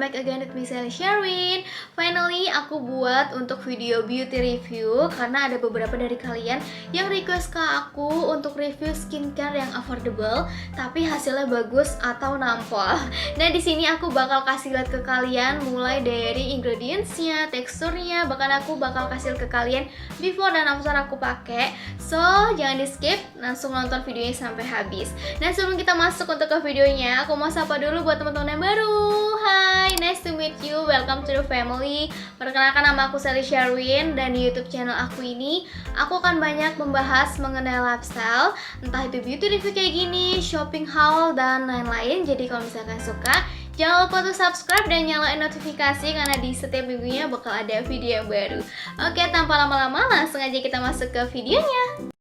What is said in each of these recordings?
back again with me, Sally Sherwin. Finally, aku buat untuk video beauty review karena ada beberapa dari kalian yang request ke aku untuk review skincare yang affordable tapi hasilnya bagus atau nampol. Nah, di sini aku bakal kasih lihat ke kalian mulai dari ingredientsnya, teksturnya, bahkan aku bakal kasih ke kalian before dan after aku pakai. So, jangan di skip, langsung nonton videonya sampai habis. Nah, sebelum kita masuk untuk ke videonya, aku mau sapa dulu buat teman-teman yang baru. Hai, nice to meet you, welcome to the family. Perkenalkan, nama aku Sally Sherwin, dan di YouTube channel aku ini aku akan banyak membahas mengenai lifestyle, entah itu beauty review kayak gini, shopping haul, dan lain-lain. Jadi kalau misalkan suka, jangan lupa untuk subscribe dan nyalain notifikasi karena di setiap minggunya bakal ada video yang baru. Oke, tanpa lama-lama langsung aja kita masuk ke videonya.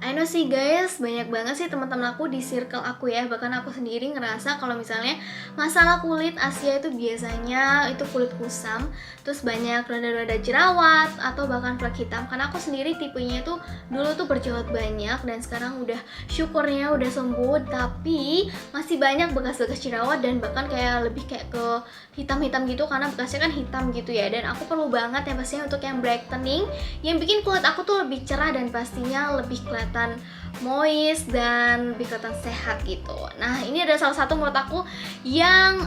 I know sih guys, banyak banget sih teman-teman aku di circle aku ya. Bahkan aku sendiri ngerasa kalau misalnya masalah kulit Asia itu biasanya itu kulit kusam, terus banyak rada-rada jerawat atau bahkan flek hitam. Karena aku sendiri tipenya tuh dulu tuh berjerawat banyak dan sekarang udah syukurnya udah sembuh, tapi masih banyak bekas-bekas jerawat dan bahkan kayak lebih kayak ke hitam-hitam gitu karena bekasnya kan hitam gitu ya. Dan aku perlu banget ya pastinya untuk yang brightening yang bikin kulit aku tuh lebih cerah dan pastinya lebih kelihatan moist dan lebih kelihatan sehat gitu. Nah, ini ada salah satu menurut aku yang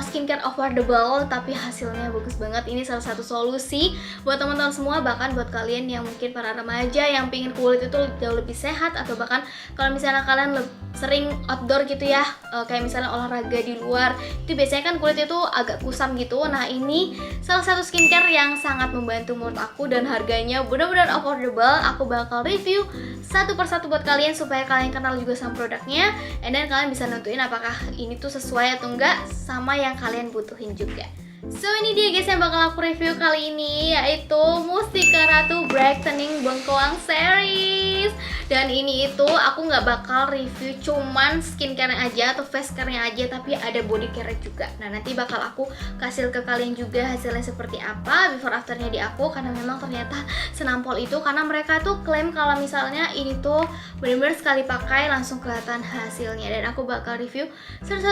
skincare affordable tapi hasilnya bagus banget. Ini salah satu solusi buat teman-teman semua, bahkan buat kalian yang mungkin para remaja yang pingin kulit itu jauh lebih sehat, atau bahkan kalau misalnya kalian sering outdoor gitu ya, kayak misalnya olahraga di luar, itu biasanya kan kulit itu agak kusam gitu. Nah, ini salah satu skincare yang sangat membantu menurut aku dan harganya benar-benar affordable. Aku bakal review satu persatu buat kalian supaya kalian kenal juga sama produknya, and then kalian bisa nentuin apakah ini tuh sesuai atau enggak sama yang kalian butuhin juga. So, ini dia guys yang bakal aku review kali ini, yaitu Mustika Ratu Brightening Bengkoang Series. Dan ini itu aku nggak bakal review cuman skincare-nya aja atau face care-nya aja, tapi ada body care juga. Nah, nanti bakal aku kasih ke kalian juga hasilnya seperti apa, before afternya di aku, karena memang ternyata senampol itu. Karena mereka tuh klaim kalau misalnya ini tuh benar-benar sekali pakai langsung kelihatan hasilnya. Dan aku bakal review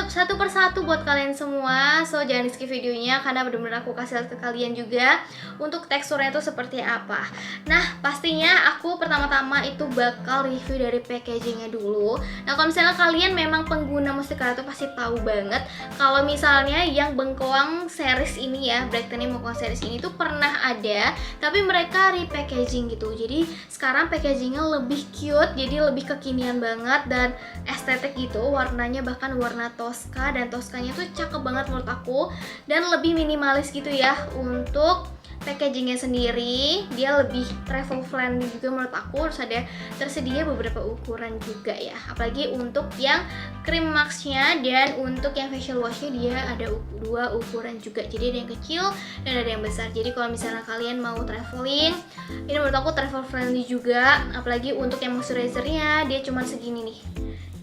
satu persatu buat kalian semua. So, jangan di skip videonya karena benar-benar aku kasih lihat ke kalian juga untuk teksturnya itu seperti apa. Nah, pastinya aku pertama-tama itu bakal review dari packagingnya dulu. Nah, kalau misalnya kalian memang pengguna Mustika Ratu pasti tahu banget kalau misalnya yang Bengkoang series ini ya, Brightening Bengkoang series ini tuh pernah ada, tapi mereka repackaging gitu. Jadi sekarang packagingnya lebih cute, jadi lebih kekinian banget dan estetik gitu. Warnanya bahkan warna Tosca, dan Toscanya tuh cakep banget menurut aku, dan lebih minimalis gitu ya. Untuk packagingnya sendiri dia lebih travel friendly juga menurut aku. Terus ada tersedia beberapa ukuran juga ya, apalagi untuk yang cream masknya dan untuk yang facial washnya dia ada dua ukuran juga. Jadi ada yang kecil dan ada yang besar. Jadi kalau misalnya kalian mau traveling, ini menurut aku travel friendly juga. Apalagi untuk yang moisturizernya dia cuma segini nih,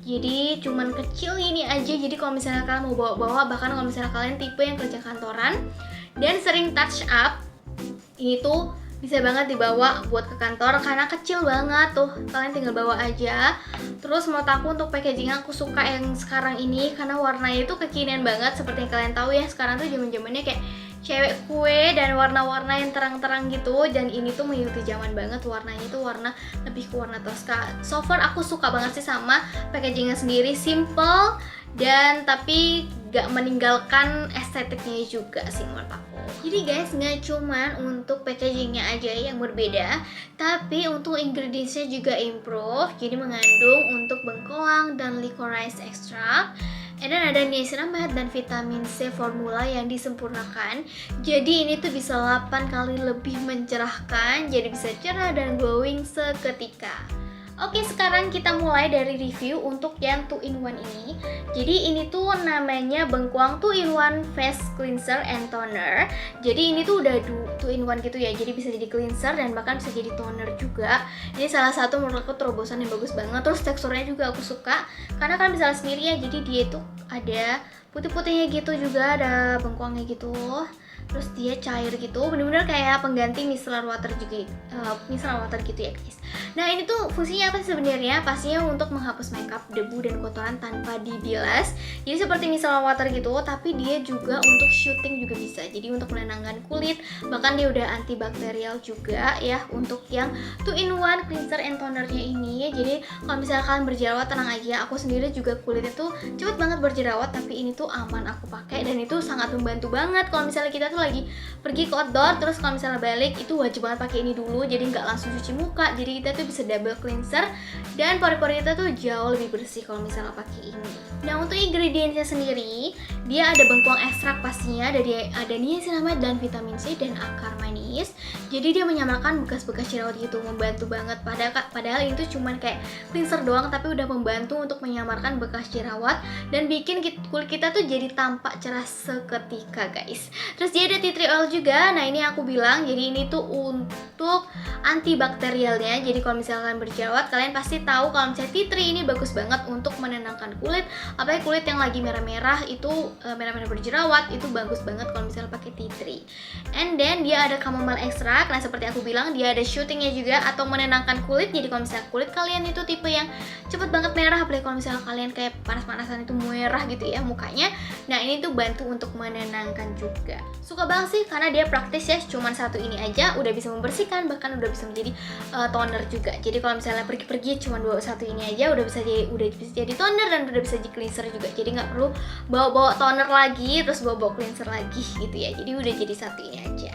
jadi cuman kecil ini aja. Jadi kalau misalnya kalian mau bawa-bawa, bahkan kalau misalnya kalian tipe yang kerja kantoran dan sering touch up, ini tuh bisa banget dibawa buat ke kantor karena kecil banget tuh, kalian tinggal bawa aja. Terus menurut aku untuk packagingnya aku suka yang sekarang ini karena warnanya itu kekinian banget. Seperti yang kalian tahu ya, sekarang tuh zaman-zamannya kayak cewek kue dan warna-warna yang terang-terang gitu, dan ini tuh mengikuti zaman banget. Warnanya tuh warna lebih ke warna Tosca. So far aku suka banget sih sama packagingnya sendiri, simple dan tapi gak meninggalkan estetiknya juga sih menurut aku. Jadi guys, gak cuman untuk packagingnya aja yang berbeda, tapi untuk ingredientsnya juga improve. Jadi mengandung untuk bengkoang dan licorice extract, and then ada niacinamide dan vitamin C formula yang disempurnakan. Jadi ini tuh bisa 8 kali lebih mencerahkan, jadi bisa cerah dan glowing seketika. Oke, sekarang kita mulai dari review untuk yang 2-in-1 ini. Jadi ini tuh namanya Bengkoang 2-in-1 Face Cleanser and Toner. Jadi ini tuh udah 2-in-1 gitu ya. Jadi bisa jadi cleanser dan bahkan bisa jadi toner juga. Ini salah satu menurut aku terobosan yang bagus banget. Terus teksturnya juga aku suka karena kan bisa sendiri ya. Jadi dia tuh ada putih-putihnya gitu juga, ada bengkoangnya gitu. terus dia cair gitu, bener-bener kayak pengganti micellar water juga, micellar water gitu ya guys. Nah ini tuh fungsinya apa sebenarnya? Pastinya untuk menghapus makeup, debu dan kotoran tanpa dibilas. Jadi seperti micellar water gitu, tapi dia juga untuk shooting juga bisa. Jadi untuk menenangkan kulit, bahkan dia udah antibakterial juga ya untuk yang 2-in-1 cleanser and tonernya ini. Jadi kalau misalnya kalian berjerawat tenang aja, aku sendiri juga kulitnya tuh cepet banget berjerawat, tapi ini tuh aman aku pakai dan itu sangat membantu banget kalau misalnya kita tuh lagi pergi ke outdoor, terus kalau misalnya balik itu wajib banget pakai ini dulu, jadi nggak langsung cuci muka, jadi kita tuh bisa double cleanser dan pori-pori kita tuh jauh lebih bersih kalau misalnya pakai ini. Nah untuk ingredientsnya sendiri, dia ada bengkuang ekstrak pastinya, ada niacinamide dan vitamin C dan akar manis. Jadi dia menyamarkan bekas-bekas jerawat gitu, membantu banget. Padahal ini tuh cuman kayak cleanser doang, tapi udah membantu untuk menyamarkan bekas jerawat dan bikin kulit kita tuh jadi tampak cerah seketika guys. Terus dia ada tea tree oil juga. Nah ini aku bilang, jadi ini tuh untuk antibakterialnya. Jadi kalau misalkan berjerawat, kalian pasti tahu kalau misalnya tea tree ini bagus banget untuk menenangkan kulit. Apalagi kulit yang lagi merah-merah itu, merah-merah berjerawat itu bagus banget kalau misalnya pakai tea tree. And then dia ada chamomile extract. Nah seperti aku bilang, dia ada shootingnya juga atau menenangkan kulit. Jadi kalau misalnya kulit kalian itu tipe yang cepet banget merah, apalagi kalau misalnya kalian kayak panas-panasan itu merah gitu ya mukanya, nah ini tuh bantu untuk menenangkan juga. Suka banget sih karena dia praktis ya, cuman satu ini aja udah bisa membersihkan, bahkan udah bisa menjadi toner juga. Jadi kalau misalnya pergi-pergi cuman bawa satu ini aja udah bisa jadi toner dan udah bisa jadi cleanser juga. Jadi nggak perlu bawa toner lagi terus bawa cleanser lagi gitu ya. Jadi udah jadi satu ini aja.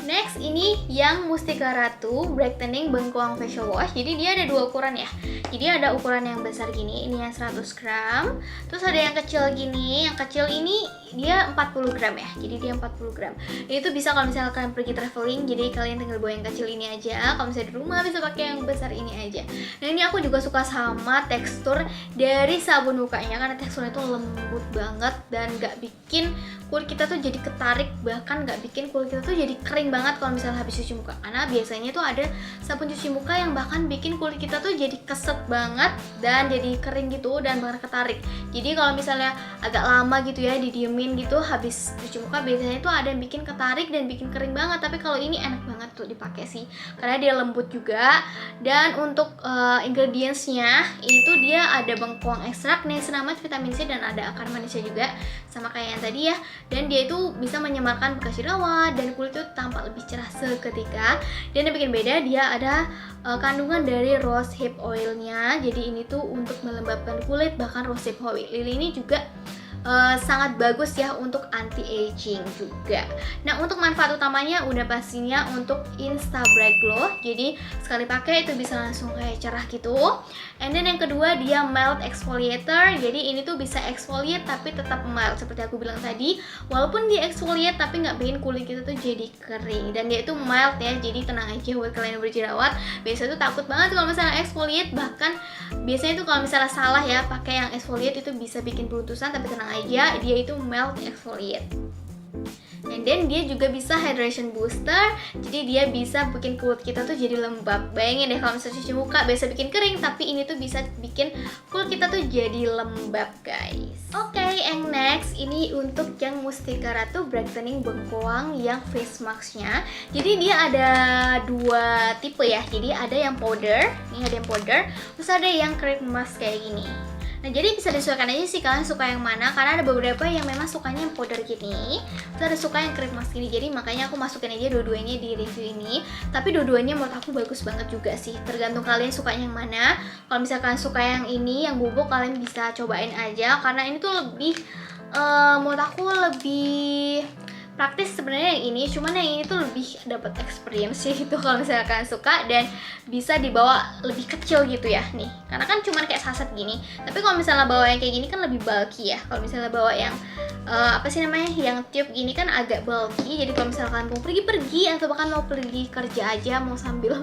Next ini yang Mustika Ratu Brightening Bengkoang Facial Wash. Jadi dia ada dua ukuran ya. Jadi ada ukuran yang besar gini, ini yang 100 gram. Terus ada yang kecil gini. Yang kecil ini dia 40 gram ya. Jadi dia 40 gram. Itu bisa kalau misalnya kalian pergi traveling, jadi kalian tinggal bawa yang kecil ini aja. Kalau misalnya di rumah bisa pakai yang besar ini aja. Nah ini aku juga suka sama tekstur dari sabun mukanya, karena teksturnya tuh lembut banget dan gak bikin kulit kita tuh jadi ketarik, bahkan gak bikin kulit kita tuh jadi kering banget kalau misalnya habis cuci muka. Karena biasanya tuh ada sabun cuci muka yang bahkan bikin kulit kita tuh jadi keset banget dan jadi kering gitu dan bahkan ketarik. Jadi kalau misalnya agak lama gitu ya didiemin gitu habis cuci muka, biasanya tuh ada yang bikin ketarik dan bikin kering banget. Tapi kalau ini enak banget tuh dipakai sih, karena dia lembut juga. Dan untuk ingredientsnya itu dia ada bengkoang ekstrak, niacinamide, vitamin C, dan ada akar manisnya juga, sama kayak yang tadi ya. Dan dia itu bisa menyamarkan bekas jerawat dan kulit itu tampak lebih cerah seketika. Dan yang bikin beda, dia ada kandungan dari rosehip oilnya. Jadi ini tuh untuk melembabkan kulit, bahkan rosehip oil ini juga sangat bagus ya untuk anti aging juga. Nah untuk manfaat utamanya udah pastinya untuk Insta Bright Glow. Jadi sekali pakai itu bisa langsung kayak cerah gitu. And then yang kedua dia mild exfoliator. Jadi ini tuh bisa exfoliate tapi tetap mild seperti aku bilang tadi. Walaupun dia exfoliate tapi nggak bikin kulit kita tuh jadi kering. Dan dia itu mild ya. Jadi tenang aja buat kalian yang berjerawat. Biasanya tuh takut banget kalau misalnya exfoliate. Bahkan biasanya tuh kalau misalnya salah ya pakai yang exfoliate itu bisa bikin beruntusan. Tapi tenang aja, dia itu mild exfoliate. And then dia juga bisa hydration booster. Jadi dia bisa bikin kulit kita tuh jadi lembab. Bayangin deh kalau misalnya cuci muka biasa bikin kering, tapi ini tuh bisa bikin kulit kita tuh jadi lembab guys. Oke, yang next ini untuk yang Mustika Ratu Brightening Bengkoang yang face masknya. Jadi dia ada dua tipe ya. Jadi ada yang powder, ini ada yang powder, terus ada yang cream mask kayak gini. Nah jadi bisa disesuaikan aja sih kalian suka yang mana, karena ada beberapa yang memang sukanya yang powder gini, terus ada suka yang cream mask gini. Jadi makanya aku masukin aja dua-duanya di review ini. Tapi dua-duanya menurut aku bagus banget juga sih, tergantung kalian sukanya yang mana. Kalau misalkan suka yang ini, yang bubuk, kalian bisa cobain aja, karena ini tuh lebih menurut aku lebih praktis sebenarnya yang ini, cuman yang ini tuh lebih dapat experience sih gitu kalau misalnya kalian suka, dan bisa dibawa lebih kecil gitu ya nih, karena kan cuman kayak saset gini. Tapi kalau misalnya bawa yang kayak gini kan lebih bulky ya. Kalau misalnya bawa yang apa sih namanya, yang tube gini kan agak bulky. Jadi kalau misalnya kalian mau pergi-pergi atau bahkan mau pergi kerja aja, mau sambil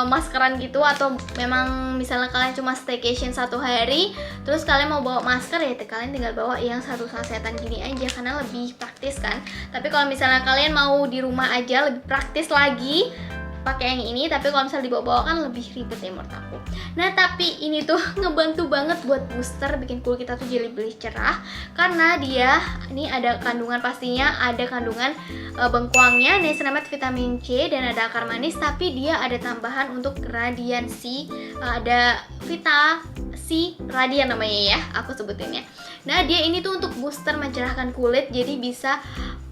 maskeran gitu, atau memang misalnya kalian cuma staycation 1 hari terus kalian mau bawa masker ya kalian tinggal bawa yang satu sasetan gini aja, karena lebih praktis kan. Tapi kalau misalnya kalian mau di rumah aja lebih praktis lagi, pakai yang ini, tapi kalau misalnya dibawa-bawa kan lebih ribet ya menurut aku. Nah tapi ini tuh ngebantu banget buat booster, bikin kulit kita tuh jadi lebih cerah, karena dia ini ada kandungan, pastinya ada kandungan bengkoangnya, niacinamide, vitamin C, dan ada akar manis, tapi dia ada tambahan untuk radiansi, ada Vita C Radian namanya ya, aku sebutinnya. Nah dia ini tuh untuk booster mencerahkan kulit, jadi bisa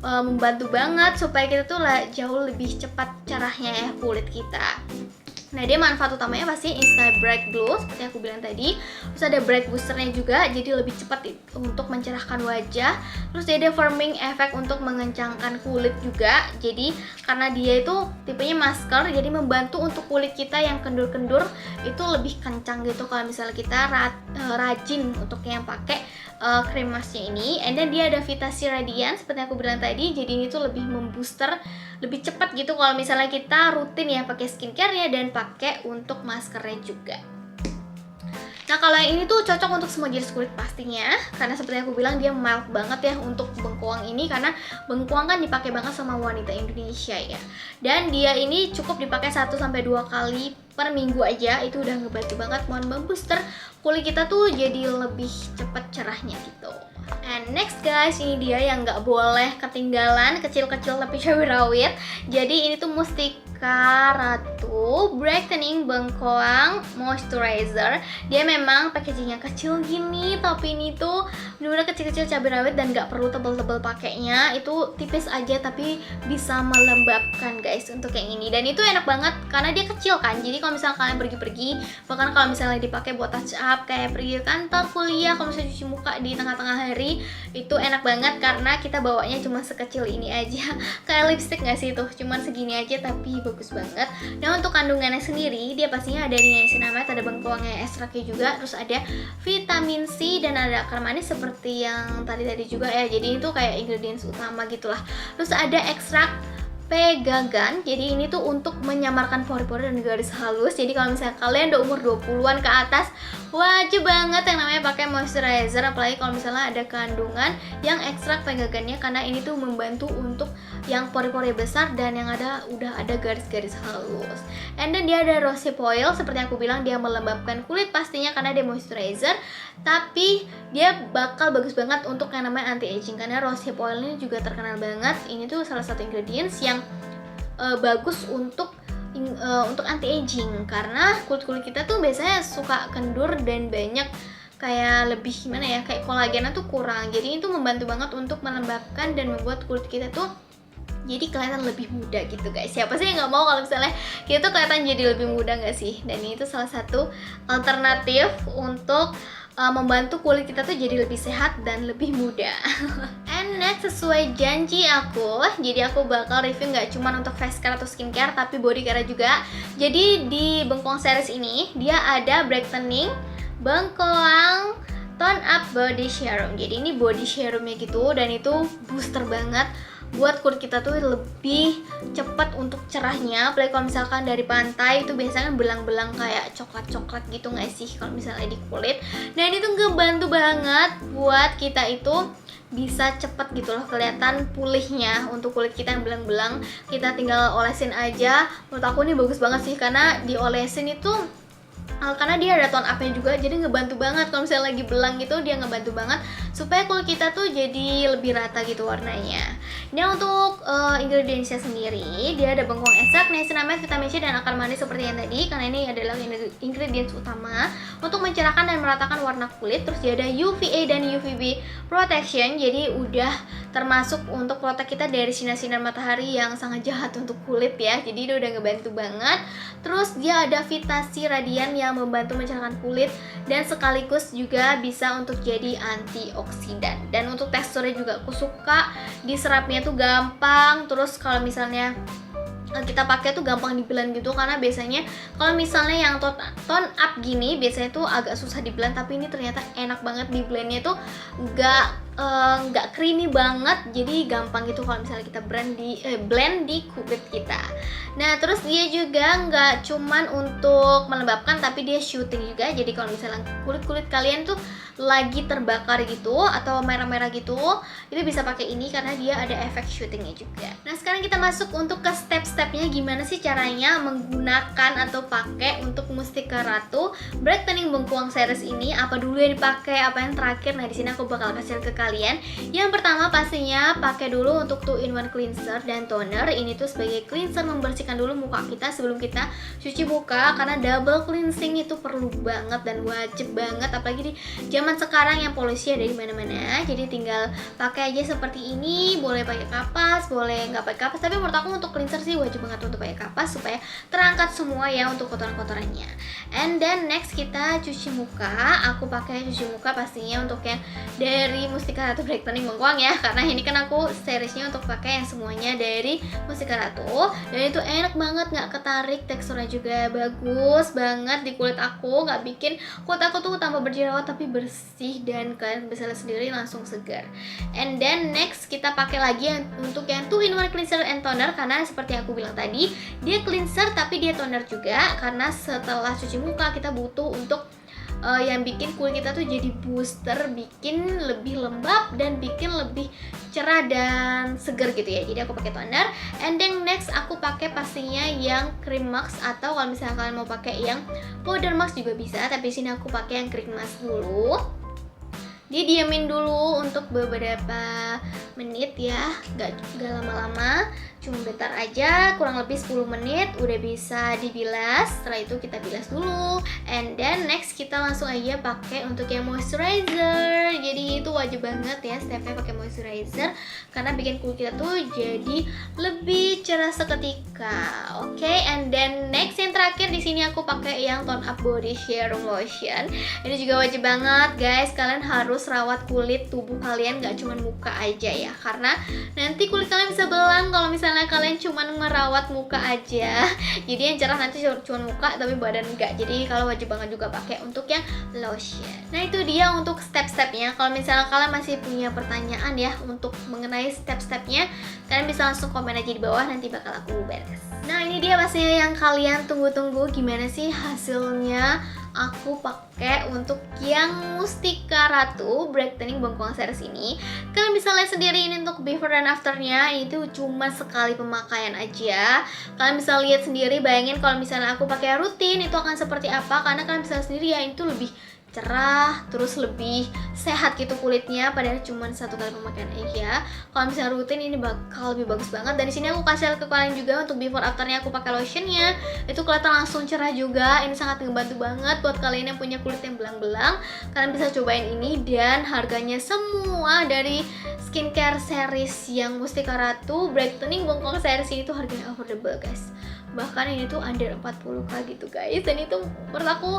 membantu banget supaya kita tuh jauh lebih cepat cerahnya ya kulit kita. Nah dia manfaat utamanya pasti Insta Bright Glow seperti aku bilang tadi. Terus ada bright boosternya juga, jadi lebih cepat untuk mencerahkan wajah. Terus dia ada firming effect untuk mengencangkan kulit juga. Jadi karena dia itu tipenya masker, jadi membantu untuk kulit kita yang kendur-kendur itu lebih kencang gitu kalau misalnya kita rajin untuk yang pakai krim masknya ini. And then dia ada Vita C Radiant seperti aku bilang tadi, jadi ini tuh lebih membooster, lebih cepat gitu kalau misalnya kita rutin ya pakai skincare-nya dan pakai untuk maskernya juga. Nah kalau yang ini tuh cocok untuk semua jenis kulit pastinya, karena seperti aku bilang dia mild banget ya untuk bengkoang ini, karena bengkoang kan dipakai banget sama wanita Indonesia ya. Dan dia ini cukup dipakai 1-2 kali per minggu aja, itu udah ngebantu banget mau membooster kulit kita tuh jadi lebih cepat cerahnya gitu. And next guys, ini dia yang nggak boleh ketinggalan, kecil-kecil tapi cabai rawit. Jadi ini tuh Mustika Ratu Brightening Bengkoang Moisturizer. Dia memang packagingnya kecil gini, tapi ini tuh bener-bener kecil-kecil cabai rawit dan nggak perlu tebel-tebel pakainya. Itu tipis aja tapi bisa melembabkan guys untuk yang ini. Dan itu enak banget karena dia kecil kan. Jadi kalau misalnya kalian pergi-pergi, bahkan kalau misalnya dipakai buat touch up kayak pergi ke kantor, kuliah, kalau misalnya cuci muka di tengah-tengah hari, itu enak banget karena kita bawanya cuma sekecil ini aja. Kayak lipstick gak sih tuh, cuman segini aja tapi bagus banget. Nah untuk kandungannya sendiri, dia pastinya ada niacinamide, ada bengkoangnya, ekstraknya juga, terus ada vitamin C dan ada akar manis seperti yang tadi juga ya. Jadi itu kayak ingredients utama gitulah. Terus ada ekstrak pegagan, jadi ini tuh untuk menyamarkan pori-pori dan garis halus. Jadi kalau misalnya kalian udah umur 20-an ke atas, wajib banget yang namanya pakai moisturizer, apalagi kalau misalnya ada kandungan yang ekstrak pegagannya, karena ini tuh membantu untuk yang pori-pori besar dan yang udah ada garis-garis halus. And then dia ada rosehip oil, seperti aku bilang dia melembabkan kulit pastinya karena dia moisturizer, tapi dia bakal bagus banget untuk yang namanya anti-aging, karena rosehip oil ini juga terkenal banget. Ini tuh salah satu ingredients yang bagus untuk anti-aging, karena kulit kita tuh biasanya suka kendur dan banyak kayak lebih gimana ya, kayak kolagennya tuh kurang. Jadi itu membantu banget untuk melembabkan dan membuat kulit kita tuh jadi kelihatan lebih muda gitu guys. Siapa sih yang nggak mau kalau misalnya kita tuh kelihatan jadi lebih muda nggak sih? Dan itu salah satu alternatif untuk membantu kulit kita tuh jadi lebih sehat dan lebih muda. And next, sesuai janji aku, jadi aku bakal review nggak cuma untuk face care atau skincare, tapi body care juga. Jadi di Bengkoang series ini dia ada brightening Bengkoang Tone Up Body Serum. Jadi ini body serumnya gitu, dan itu booster banget buat kulit kita tuh lebih cepat untuk cerahnya. Apalagi kalau misalkan dari pantai itu biasanya belang-belang kayak coklat-coklat gitu nggak sih kalau misalnya di kulit. Nah ini tuh ngebantu banget buat kita itu bisa cepet gitu loh kelihatan pulihnya untuk kulit kita yang belang-belang. Kita tinggal olesin aja. Menurut aku ini bagus banget sih, karena diolesin itu karena dia ada tone up-nya juga, jadi ngebantu banget kalau misalnya lagi belang gitu, dia ngebantu banget supaya kulit kita tuh jadi lebih rata gitu warnanya. Nah untuk ingredientsnya sendiri, dia ada bengkoang ekstrak, niacinamide, vitamin C, dan akar manis seperti yang tadi, karena ini adalah ingredients utama untuk mencerahkan dan meratakan warna kulit. Terus dia ada UVA dan UVB protection, jadi udah termasuk untuk protek kita dari sinar-sinar matahari yang sangat jahat untuk kulit ya, jadi dia udah ngebantu banget. Terus dia ada Vita C Radiant yang membantu mencerahkan kulit dan sekaligus juga bisa untuk jadi antioksidan. Dan untuk teksturnya juga aku suka, diserapnya tuh gampang. Terus kalau misalnya kita pakai tuh gampang di-blend gitu, karena biasanya kalau misalnya yang tone up gini biasanya tuh agak susah di-blend, tapi ini ternyata enak banget di-blendnya tuh, gak nggak creamy banget, jadi gampang gitu kalau misalnya kita blend di kulit kita. Nah terus dia juga nggak cuman untuk melembabkan, tapi dia shooting juga. Jadi kalau misalnya kulit kalian tuh lagi terbakar gitu atau merah-merah gitu, itu bisa pakai ini karena dia ada efek shootingnya juga. Nah sekarang kita masuk untuk ke step-stepnya, gimana sih caranya menggunakan atau pakai untuk Mustika Ratu Brightening Bengkuang Series ini. Apa dulu yang dipakai, apa yang terakhir. Nah di sini aku bakal kasih ke kalian. Yang pertama pastinya pakai dulu untuk 2-in-1 cleanser dan toner. Ini tuh sebagai cleanser, membersihkan dulu muka kita sebelum kita cuci muka, karena double cleansing itu perlu banget dan wajib banget, apalagi di zaman sekarang yang polusi ada di mana-mana. Jadi tinggal pakai aja seperti ini, boleh pakai kapas, boleh nggak pakai kapas, tapi menurut aku untuk cleanser sih wajib banget untuk pakai kapas supaya terangkat semua ya untuk kotoran-kotorannya. And then next kita cuci muka. Aku pakai cuci muka pastinya untuk yang dari Mustika Ratu Brightening Bengkuang ya, karena ini kan aku seriesnya untuk pakai yang semuanya dari Mustika Ratu, dan itu enak banget, nggak ketarik, teksturnya juga bagus banget di kulit aku, nggak bikin kulit aku tuh tambah berjerawat tapi bersih dan kalian bisa lihat sendiri langsung segar. And then next kita pakai lagi yang untuk yang 2-in-1 cleanser and toner, karena seperti aku bilang tadi dia cleanser tapi dia toner juga, karena setelah cuci muka kita butuh untuk yang bikin kulit kita tuh jadi booster, bikin lebih lembab dan bikin lebih cerah dan segar gitu ya. Jadi aku pakai toner. And then next aku pakai pastinya yang cream mask, atau kalau misalnya kalian mau pakai yang powder mask juga bisa, tapi sini aku pakai yang cream mask dulu. Didiamin dulu untuk beberapa menit ya, gak lama-lama, cuma bentar aja, kurang lebih 10 menit udah bisa dibilas. Setelah itu kita bilas dulu, and then next kita langsung aja pakai untuk yang moisturizer. Jadi itu wajib banget ya stepnya pakai moisturizer, karena bikin kulit kita tuh jadi lebih cerah seketika. Oke, and then next yang terakhir di sini aku pakai yang tone up body serum lotion. Ini juga wajib banget guys, kalian harus rawat kulit tubuh kalian, gak cuma muka aja ya, karena nanti kulit kalian bisa belang kalau misalnya kalian cuma merawat muka aja. Jadi yang cerah nanti cuma muka tapi badan enggak. Jadi kalau wajib banget juga pakai untuk yang lotion. Nah itu dia untuk step-stepnya. Kalau misalnya kalian masih punya pertanyaan ya untuk mengenai step-stepnya, kalian bisa langsung komen aja di bawah, nanti bakal aku beres. Nah ini dia pastinya yang kalian tunggu-tunggu, gimana sih hasilnya aku pakai untuk yang Mustika Ratu Brightening Bengkuang Series ini. Kalian bisa lihat sendiri ini untuk before dan afternya, itu cuma sekali pemakaian aja. Kalian bisa lihat sendiri, bayangin kalau misalnya aku pakai rutin itu akan seperti apa, karena kalian bisa sendiri ya itu lebih cerah, terus lebih sehat gitu kulitnya, padahal cuma satu kali pemakaian aja. Kalau misalnya rutin ini bakal lebih bagus banget. Dan di sini aku kasih ke kalian juga untuk before afternya aku pakai lotionnya, itu kelihatan langsung cerah juga. Ini sangat ngebantu banget buat kalian yang punya kulit yang belang-belang. Kalian bisa cobain ini, dan harganya semua dari skincare series yang Mustika Ratu Brightening Bengkuang Series ini tuh harganya affordable guys. Bahkan ini tuh under 40k gitu guys, dan itu menurut aku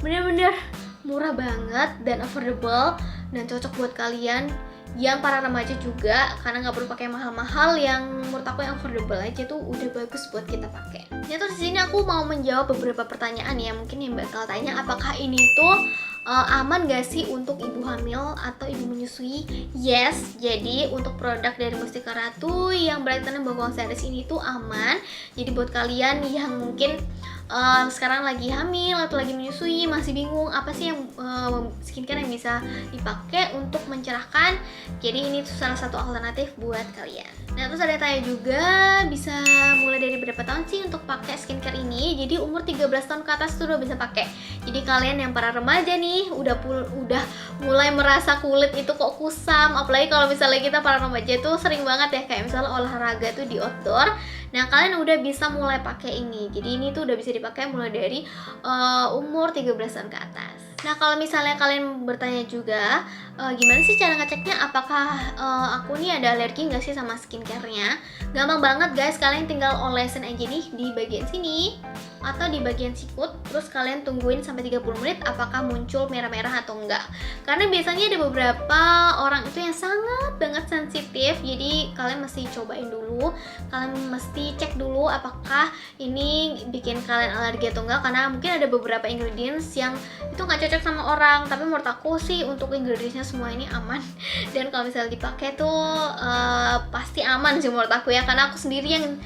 bener-bener murah banget dan affordable, dan cocok buat kalian yang para remaja juga, karena nggak perlu pakai mahal-mahal. Yang menurut aku yang affordable aja tuh udah bagus buat kita pakai. Ya terus di sini aku mau menjawab beberapa pertanyaan ya, mungkin yang bakal tanya apakah ini tuh aman gak sih untuk ibu hamil atau ibu menyusui? Yes, jadi untuk produk dari Mustika Ratu yang Brightening Bengkuang Series ini tuh aman. Jadi buat kalian yang mungkin sekarang lagi hamil atau lagi menyusui, masih bingung apa sih yang skincare yang bisa dipakai untuk mencerahkan, jadi ini tuh salah satu alternatif buat kalian. Nah terus ada yang tanya juga, bisa mulai dari berapa tahun sih untuk pakai skincare ini? Jadi umur 13 tahun ke atas tuh udah bisa pakai. Jadi kalian yang para remaja nih udah mulai merasa kulit itu kok kusam, apalagi kalau misalnya kita para remaja tuh sering banget ya kayak misalnya olahraga tuh di outdoor. Nah kalian udah bisa mulai pakai ini. Jadi ini tuh udah bisa dipakai mulai dari umur 13 tahun ke atas. Nah kalau misalnya kalian bertanya juga, gimana sih cara ngeceknya apakah aku nih ada alergi nggak sih sama skincare-nya? Gampang banget guys, kalian tinggal olesin aja nih di bagian sini atau di bagian sikut, terus kalian tungguin sampai 30 menit apakah muncul merah-merah atau enggak. Karena biasanya ada beberapa orang itu yang sangat banget sensitif, jadi kalian kalian mesti cobain dulu, kalian mesti cek dulu apakah ini bikin kalian alergi atau enggak, karena mungkin ada beberapa ingredients yang itu nggak cocok sama orang. Tapi menurut aku sih untuk ingredientsnya semua ini aman dan kalau misalnya dipakai tuh pasti aman sih menurut aku ya, karena aku sendiri yang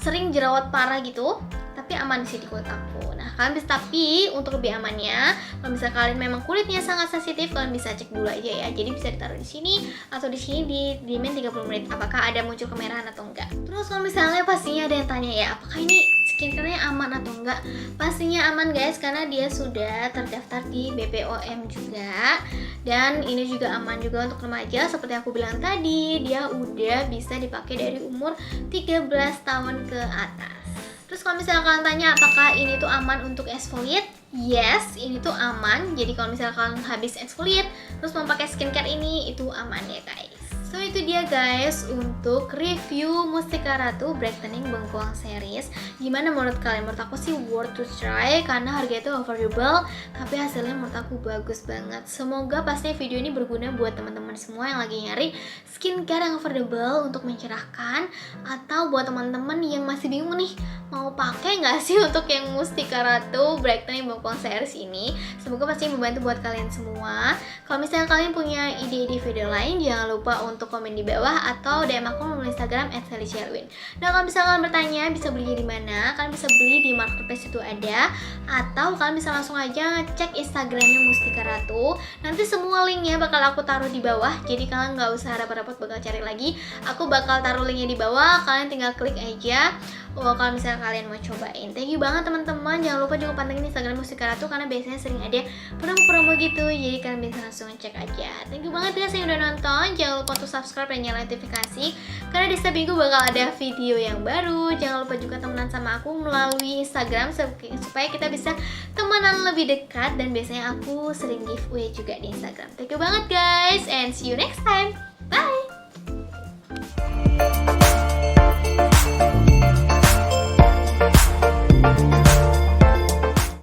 sering jerawat parah gitu, tapi aman sih di kulit aku. Nah, kalian bisa, tapi untuk lebih amannya, kalau misalnya kalian memang kulitnya sangat sensitif, kalian bisa cek dulu aja ya. Jadi bisa ditaruh di sini atau di sini di diemin 30 menit apakah ada muncul kemerahan atau enggak. Terus kalau misalnya pastinya ada yang tanya ya, apakah ini skincare-nya aman atau enggak? Pastinya aman guys, karena dia sudah terdaftar di BPOM juga. Dan ini juga aman juga untuk remaja, seperti aku bilang tadi, dia udah bisa dipakai dari umur 13 tahun ke atas. Terus kalau misalnya kalian tanya apakah ini tuh aman untuk exfoliate? Yes, ini tuh aman. Jadi kalau misalnya kalian habis exfoliate terus mau pakai skincare ini, itu aman ya guys. So itu dia guys untuk review Mustika Ratu Brightening Bengkoang Series. Gimana menurut kalian? Menurut aku sih worth to try karena harganya itu affordable, tapi hasilnya menurut aku bagus banget. Semoga pastinya video ini berguna buat teman-teman semua yang lagi nyari skincare yang affordable untuk mencerahkan, atau buat teman-teman yang masih bingung nih mau pakai nggak sih untuk yang Mustika Ratu Brightening Bengkoang Series ini. Semoga pastinya membantu buat kalian semua. Kalau misalnya kalian punya ide-ide video lain, jangan lupa untuk komen di bawah atau DM aku melalui Instagram @sallysherwin. Nah, kalau misalnya kalian bertanya bisa belinya di mana, kalian bisa beli di marketplace itu ada, atau kalian bisa langsung aja cek Instagramnya Mustika Ratu. Nanti semua linknya bakal aku taruh di bawah, jadi kalian nggak usah repot-repot bakal cari lagi. Aku bakal taruh linknya di bawah, kalian tinggal klik aja. Kalau misalnya kalian mau cobain. Thank you banget teman-teman. Jangan lupa juga pantengin Instagram Mustika Ratu karena biasanya sering ada promo-promo gitu. Jadi kalian bisa langsung cek aja. Thank you banget guys yang udah nonton. Jangan lupa untuk subscribe dan nyalain notifikasi karena di setiap minggu bakal ada video yang baru. Jangan lupa juga temenan sama aku melalui Instagram supaya kita bisa temenan lebih dekat, dan biasanya aku sering giveaway juga di Instagram. Thank you banget guys and see you next time.